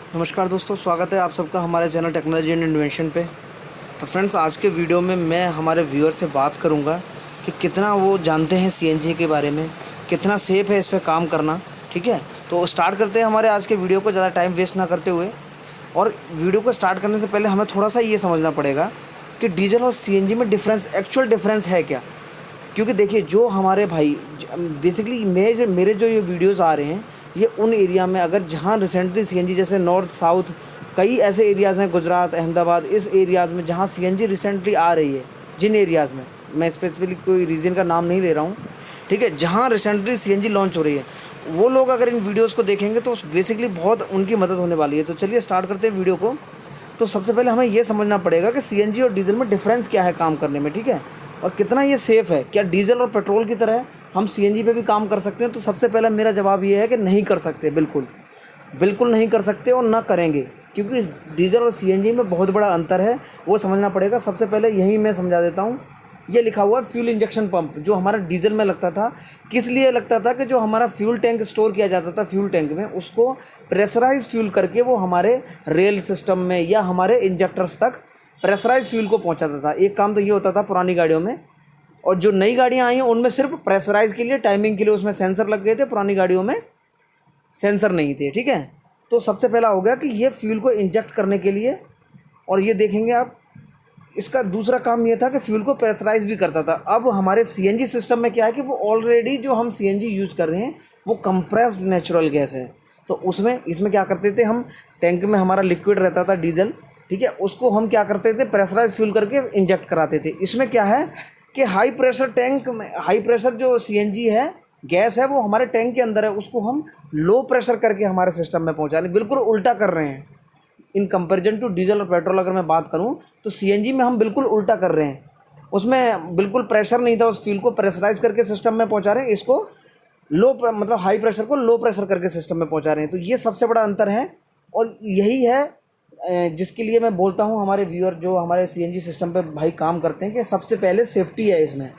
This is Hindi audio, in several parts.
नमस्कार दोस्तों, स्वागत है आप सबका हमारे चैनल टेक्नोलॉजी एंड इन्वेंशन पे। तो फ्रेंड्स, आज के वीडियो में मैं हमारे व्यूअर से बात करूंगा कि कितना वो जानते हैं सीएनजी के बारे में, कितना सेफ़ है इस पे काम करना। ठीक है, तो स्टार्ट करते हैं हमारे आज के वीडियो को, ज़्यादा टाइम वेस्ट ना करते हुए। और वीडियो को स्टार्ट करने से पहले हमें थोड़ा सा ये समझना पड़ेगा कि डीजल और सीएनजी में एक्चुअल डिफरेंस है क्या। क्योंकि देखिए, जो हमारे भाई बेसिकली मेरे जो ये वीडियोस आ रहे हैं, ये उन एरिया में अगर जहाँ रिसेंटली सीएनजी, जैसे नॉर्थ साउथ कई ऐसे एरियाज़ हैं, गुजरात, अहमदाबाद, इस एरियाज़ में जहाँ सीएनजी रिसेंटली आ रही है, जिन एरियाज़ में, मैं स्पेसिफिकली कोई रीजन का नाम नहीं ले रहा हूँ, ठीक है, जहाँ रिसेंटली सीएनजी लॉन्च हो रही है, वो लोग अगर इन वीडियोज़ को देखेंगे तो बेसिकली बहुत उनकी मदद होने वाली है। तो चलिए स्टार्ट करते हैं वीडियो को। तो सबसे पहले हमें ये समझना पड़ेगा कि सीएनजी और डीजल में डिफरेंस क्या है काम करने में, ठीक है, और कितना ये सेफ़ है। क्या डीजल और पेट्रोल की तरह हम सीएनजी पे भी काम कर सकते हैं? तो सबसे पहला मेरा जवाब ये है कि नहीं कर सकते, बिल्कुल बिल्कुल नहीं कर सकते और ना करेंगे, क्योंकि डीजल और सीएनजी में बहुत बड़ा अंतर है, वो समझना पड़ेगा। सबसे पहले यही मैं समझा देता हूँ। ये लिखा हुआ है फ्यूल इंजेक्शन पंप, जो हमारा डीजल में लगता था। किस लिए लगता था? कि जो हमारा फ्यूल टैंक स्टोर किया जाता था फ्यूल टैंक में, उसको प्रेशराइज फ्यूल करके वो हमारे रेल सिस्टम में या हमारे इंजेक्टर्स तक प्रेशराइज फ्यूल को पहुंचाता था। एक काम तो ये होता था पुरानी गाड़ियों में। और जो नई गाड़ियां आई हैं उनमें सिर्फ प्रेशराइज के लिए, टाइमिंग के लिए उसमें सेंसर लग गए थे, पुरानी गाड़ियों में सेंसर नहीं थे। ठीक है, तो सबसे पहला हो गया कि ये फ्यूल को इंजेक्ट करने के लिए। और ये देखेंगे आप, इसका दूसरा काम ये था कि फ्यूल को प्रेशराइज भी करता था। अब हमारे सीएनजी सिस्टम में क्या है कि वो ऑलरेडी जो हम सीएनजी यूज़ कर रहे हैं वो कंप्रेस्ड नेचुरल गैस है। तो उसमें इसमें क्या करते थे हम, टैंक में हमारा लिक्विड रहता था डीजल, ठीक है, उसको हम क्या करते थे, प्रेशराइज फ्यूल करके इंजेक्ट कराते थे। इसमें क्या है कि हाई प्रेशर टैंक में, हाई प्रेशर जो सीएनजी है, गैस है, वो हमारे टैंक के अंदर है, उसको हम लो प्रेशर करके हमारे सिस्टम में पहुँचा रहे, बिल्कुल उल्टा कर रहे हैं। इन कंपैरिजन टू डीजल और पेट्रोल अगर मैं बात करूं तो सीएनजी में हम बिल्कुल उल्टा कर रहे हैं। उसमें बिल्कुल प्रेशर नहीं था, उस फ्यूल को प्रेशराइज करके सिस्टम में पहुंचा रहे हैं, इसको मतलब हाई प्रेशर को लो प्रेशर करके सिस्टम में पहुंचा रहे हैं। तो ये सबसे बड़ा अंतर है। और यही है जिसके लिए मैं बोलता हूं हमारे व्यूअर जो हमारे सीएनजी सिस्टम पे भाई काम करते हैं, कि सबसे पहले सेफ्टी है इसमें।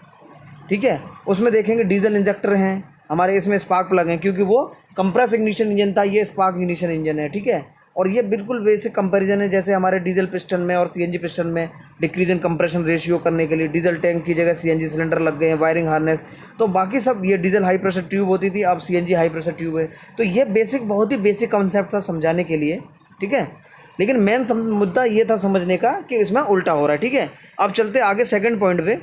ठीक है, उसमें देखेंगे डीजल इंजेक्टर हैं हमारे, इसमें स्पार्क प्लग हैं, क्योंकि वो कंप्रेस इग्निशन इंजन था, ये स्पार्क इग्निशन इंजन है। ठीक है, और ये बिल्कुल बेसिक कंपैरिजन है, जैसे हमारे डीजल पिस्टन में और सीएनजी पिस्टन में डिक्रीज इन कंप्रेशन रेशियो करने के लिए डीजल टैंक की जगह सीएनजी सिलेंडर लग गए हैं, वायरिंग हार्नेस, तो बाकी सब। ये डीजल हाई प्रेशर ट्यूब होती थी, अब सीएनजी हाई प्रेशर ट्यूब है। तो ये बेसिक, बहुत ही बेसिक कंसेप्ट था समझाने के लिए। ठीक है, लेकिन मेन मुद्दा ये था समझने का कि इसमें उल्टा हो रहा है। ठीक है, अब चलते आगे सेकंड पॉइंट पे।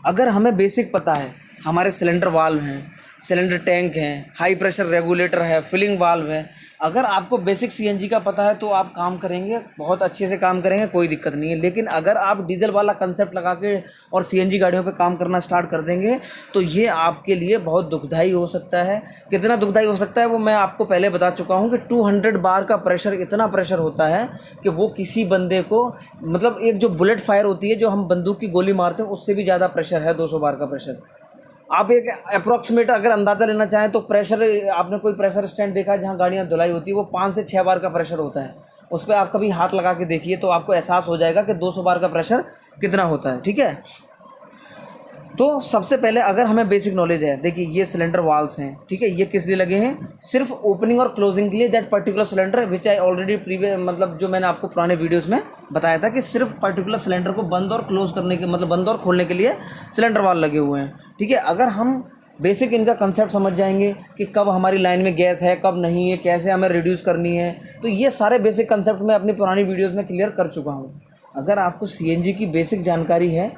अगर हमें बेसिक पता है, हमारे सिलेंडर वाल्व हैं, सिलेंडर टैंक हैं, हाई प्रेशर रेगुलेटर है, फिलिंग वाल्व है, अगर आपको बेसिक सीएनजी का पता है तो आप काम करेंगे, बहुत अच्छे से काम करेंगे, कोई दिक्कत नहीं है। लेकिन अगर आप डीजल वाला कंसेप्ट लगा के और सीएनजी गाड़ियों पे काम करना स्टार्ट कर देंगे तो ये आपके लिए बहुत दुखदाई हो सकता है। कितना दुखदाई हो सकता है वो मैं आपको पहले बता चुका हूँ कि 200 बार का प्रेशर, इतना प्रेशर होता है कि वो किसी बंदे को, मतलब एक जो बुलेट फायर होती है, जो हम बंदूक की गोली मारते हैं, उससे भी ज़्यादा प्रेशर है 200 बार का प्रेशर। आप एक अप्रॉक्सीमेट अगर अंदाज़ा लेना चाहें तो प्रेशर, आपने कोई प्रेशर स्टैंड देखा है जहाँ गाड़ियाँ धुलाई होती है, वो 5 से 6 बार का प्रेशर होता है। उस पर आप कभी हाथ लगा के देखिए तो आपको एहसास हो जाएगा कि 200 बार का प्रेशर कितना होता है। ठीक है, तो सबसे पहले अगर हमें बेसिक नॉलेज है, देखिए ये सिलेंडर वाल्व्स हैं, ठीक है, ये किस लिए लगे हैं? सिर्फ ओपनिंग और क्लोजिंग के लिए। That particular cylinder which I already previous, मतलब जो मैंने आपको पुराने वीडियोस में बताया था कि सिर्फ पर्टिकुलर सिलेंडर को बंद और क्लोज करने के, मतलब बंद और खोलने के लिए सिलेंडर वाल्व लगे हुए हैं। ठीक है, अगर हम बेसिक इनका कंसेप्ट समझ जाएंगे कि कब हमारी लाइन में गैस है, कब नहीं है, कैसे हमें रिड्यूस करनी है, तो ये सारे बेसिक कंसेप्ट मैं अपनी पुरानी वीडियोज़ में क्लियर कर चुका हूँ। अगर आपको सीएनजी की बेसिक जानकारी है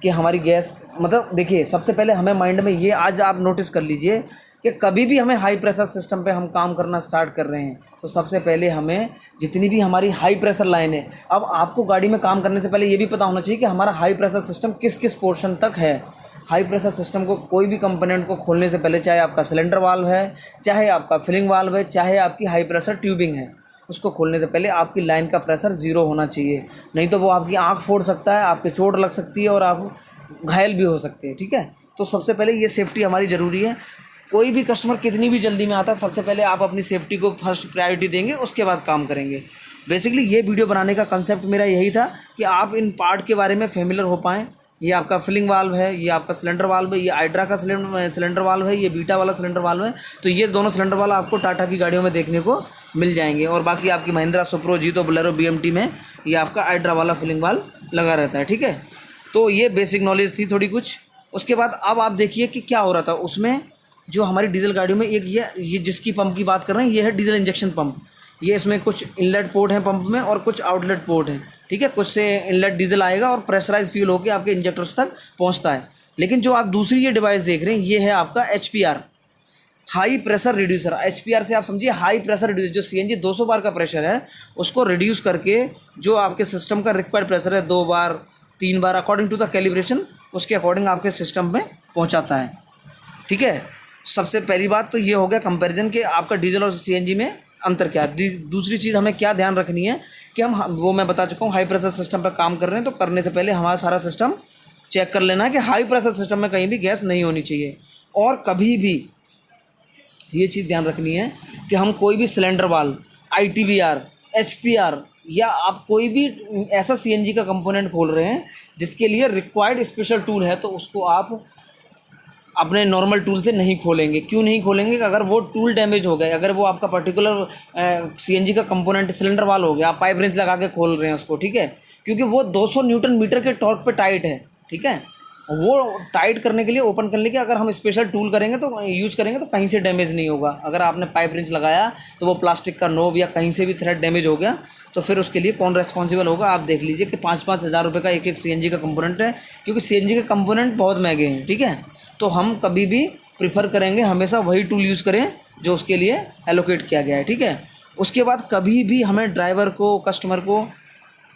कि हमारी गैस, मतलब देखिए, सबसे पहले हमें माइंड में ये आज आप नोटिस कर लीजिए कि कभी भी हमें हाई प्रेशर सिस्टम पे हम काम करना स्टार्ट कर रहे हैं तो सबसे पहले हमें जितनी भी हमारी हाई प्रेशर लाइन है, अब आपको गाड़ी में काम करने से पहले ये भी पता होना चाहिए कि हमारा हाई प्रेशर सिस्टम किस किस पोर्शन तक है। हाई प्रेशर सिस्टम को, कोई भी कंपोनेंट को खोलने से पहले, चाहे आपका सिलेंडर वाल्व है, चाहे आपका फिलिंग वाल्व है, चाहे आपकी हाई प्रेशर ट्यूबिंग है, उसको खोलने से पहले आपकी लाइन का प्रेशर 0 होना चाहिए। नहीं तो वो आपकी आंख फोड़ सकता है, आपके चोट लग सकती है और आप घायल भी हो सकते हैं। ठीक है, तो सबसे पहले ये सेफ्टी हमारी ज़रूरी है। कोई भी कस्टमर कितनी भी जल्दी में आता है, सबसे पहले आप अपनी सेफ्टी को फर्स्ट प्रायोरिटी देंगे, उसके बाद काम करेंगे। बेसिकली ये वीडियो बनाने का कंसेप्ट मेरा यही था कि आप इन पार्ट के बारे में फेमिलियर हो पाएँ। ये आपका फिलिंग वाल्व है, ये आपका सिलेंडर वाल्व है, ये हाइड्रा का सिलेंडर वाल्व है, ये बीटा वाला सिलेंडर वाल्व है। तो ये दोनों सिलेंडर वाल्व आपको टाटा की गाड़ियों में देखने को मिल जाएंगे। और बाकी आपकी महिंद्रा सुप्रो, जीतो, बोलेरो, BMT में ये आपका हाइड्रा वाला फिलिंग वाल्व लगा रहता है, ठीक है। तो ये बेसिक नॉलेज थी थोड़ी कुछ। उसके बाद अब आप देखिए कि क्या हो रहा था उसमें। जो हमारी डीजल गाड़ियों में एक ये जिसकी पंप की बात कर रहे हैं, ये है डीजल इंजेक्शन पंप। ये इसमें कुछ इनलेट पोर्ट हैं पंप में और कुछ आउटलेट पोर्ट हैं, ठीक है। कुछ से इनलेट डीजल आएगा और प्रेशराइज फ्यूल होकर आपके इंजेक्टर्स तक पहुंचता है। लेकिन जो आप दूसरी ये डिवाइस देख रहे हैं, ये है आपका HPR, high pressure reducer. HPR से आप समझिए हाई प्रेशर रिड्यूसर। जो CNG 200 बार का प्रेशर है उसको रिड्यूस करके जो आपके सिस्टम का रिक्वायर्ड प्रेशर है 2 बार 3 बार अकॉर्डिंग टू द कैलिब्रेशन, उसके अकॉर्डिंग आपके सिस्टम में पहुंचाता है, ठीक है। सबसे पहली बात तो ये हो गया कंपैरिजन कि आपका डीजल और CNG में अंतर क्या है। दूसरी चीज़ हमें क्या ध्यान रखनी है कि हम वो मैं बता चुका हूँ, हाई प्रेशर सिस्टम पर काम कर रहे हैं तो करने से पहले हमारा सारा सिस्टम चेक कर लेना है कि हाई प्रेशर सिस्टम में कहीं भी गैस नहीं होनी चाहिए। और कभी भी ये चीज़ ध्यान रखनी है कि हम कोई भी सिलेंडर वाल्व, ITBR, HPR या आप कोई भी ऐसा CNG का कंपोनेंट खोल रहे हैं जिसके लिए रिक्वायर्ड स्पेशल टूल है, तो उसको आप अपने नॉर्मल टूल से नहीं खोलेंगे। क्यों नहीं खोलेंगे? कि अगर वो टूल डैमेज हो गया, अगर वो आपका पर्टिकुलर CNG का कंपोनेंट सिलेंडर वाल हो गया, आप पाइप रेंच लगा के खोल रहे हैं उसको, ठीक है, क्योंकि वो 200 न्यूटन मीटर के टॉर्क पे टाइट है, ठीक है। वो टाइट करने के लिए, ओपन करने के लिए अगर हम स्पेशल टूल करेंगे तो यूज़ करेंगे तो कहीं से डैमेज नहीं होगा। अगर आपने पाइप रेंच लगाया तो वो प्लास्टिक का नोब या कहीं से भी थ्रेड डैमेज हो गया तो फिर उसके लिए कौन रेस्पॉन्सिबल होगा? आप देख लीजिए कि 5-5 हज़ार रुपये का एक CNG का कंपोनेंट है, क्योंकि CNG के कंपोनेंट बहुत महंगे हैं, ठीक है। तो हम कभी भी प्रिफर करेंगे हमेशा वही टूल यूज़ करें जो उसके लिए एलोकेट किया गया है, ठीक है। उसके बाद कभी भी हमें ड्राइवर को, कस्टमर को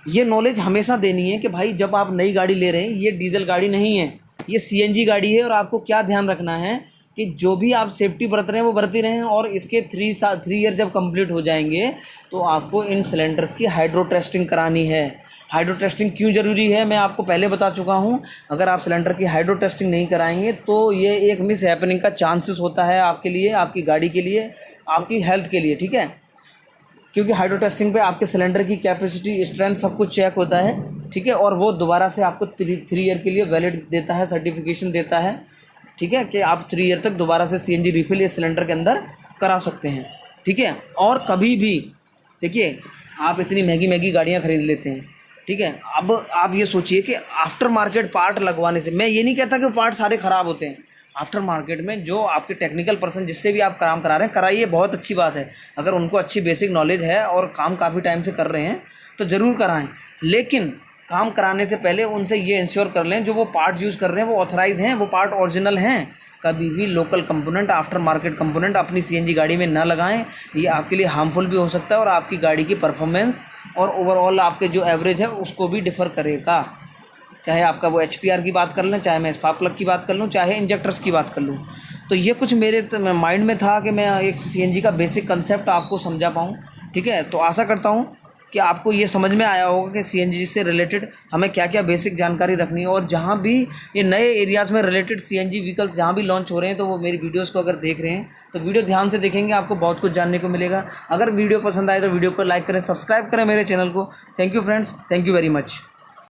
ये नॉलेज हमेशा देनी है कि भाई जब आप नई गाड़ी ले रहे हैं, ये डीजल गाड़ी नहीं है, ये CNG गाड़ी है। और आपको क्या ध्यान रखना है कि जो भी आप सेफ्टी बरत रहे हैं वो बरती रहें। और इसके 3 ईयर जब कंप्लीट हो जाएंगे तो आपको इन सिलेंडर्स की हाइड्रो टेस्टिंग करानी है। हाइड्रो टेस्टिंग क्यों ज़रूरी है मैं आपको पहले बता चुका हूँ। अगर आप सिलेंडर की हाइड्रो टेस्टिंग नहीं कराएंगे तो ये एक मिस हैपनिंग का चांसेस होता है आपके लिए, आपकी गाड़ी के लिए, आपकी हेल्थ के लिए, ठीक है। क्योंकि हाइड्रो टेस्टिंग पे आपके सिलेंडर की कैपेसिटी, स्ट्रेंथ सब कुछ चेक होता है, ठीक है। और वो दोबारा से आपको 3 ईयर के लिए वैलिड देता है, सर्टिफिकेशन देता है, ठीक है, कि आप 3 ईयर तक दोबारा से CNG रिफिल इस सिलेंडर के अंदर करा सकते हैं, ठीक है। और कभी भी देखिए, आप इतनी महंगी महंगी गाड़ियाँ खरीद लेते हैं, ठीक है। अब आप ये सोचिए कि आफ्टर मार्केट पार्ट लगवाने से, मैं ये नहीं कहता कि पार्ट सारे ख़राब होते हैं। आफ्टर मार्केट में जो आपके टेक्निकल पर्सन जिससे भी आप काम करा रहे हैं, कराइए, बहुत अच्छी बात है। अगर उनको अच्छी बेसिक नॉलेज है और काम काफ़ी टाइम से कर रहे हैं तो ज़रूर कराएं। लेकिन काम कराने से पहले उनसे ये इंश्योर कर लें जो वो पार्ट यूज़ कर रहे हैं वो ऑथराइज हैं, वो पार्ट ओरिजिनल हैं। कभी भी local component, after market component अपनी CNG गाड़ी में ना लगाएं। ये आपके लिए हार्मफुल भी हो सकता है और आपकी गाड़ी की परफॉर्मेंस और ओवरऑल आपके जो एवरेज है उसको भी डिफ़र करेगा। चाहे आपका वो HPR की बात कर लें, चाहे मैं स्पार्क प्लग की बात कर लूँ, चाहे इंजेक्टर्स की बात कर लूँ। तो ये कुछ मेरे माइंड में था कि मैं एक CNG का बेसिक कंसेप्ट आपको समझा पाऊँ, ठीक है। तो आशा करता हूँ कि आपको ये समझ में आया होगा कि CNG से रिलेटेड हमें क्या क्या बेसिक जानकारी रखनी है। और जहाँ भी ये नए एरियाज़ में रिलेटेड CNG व्हीकल्स जहाँ भी लॉन्च हो रहे हैं तो वो मेरी वीडियोस को अगर देख रहे हैं तो वीडियो ध्यान से देखेंगे, आपको बहुत कुछ जानने को मिलेगा। अगर वीडियो पसंद आए तो वीडियो को लाइक करें, सब्सक्राइब करें मेरे चैनल को। Thank you friends, thank you very much.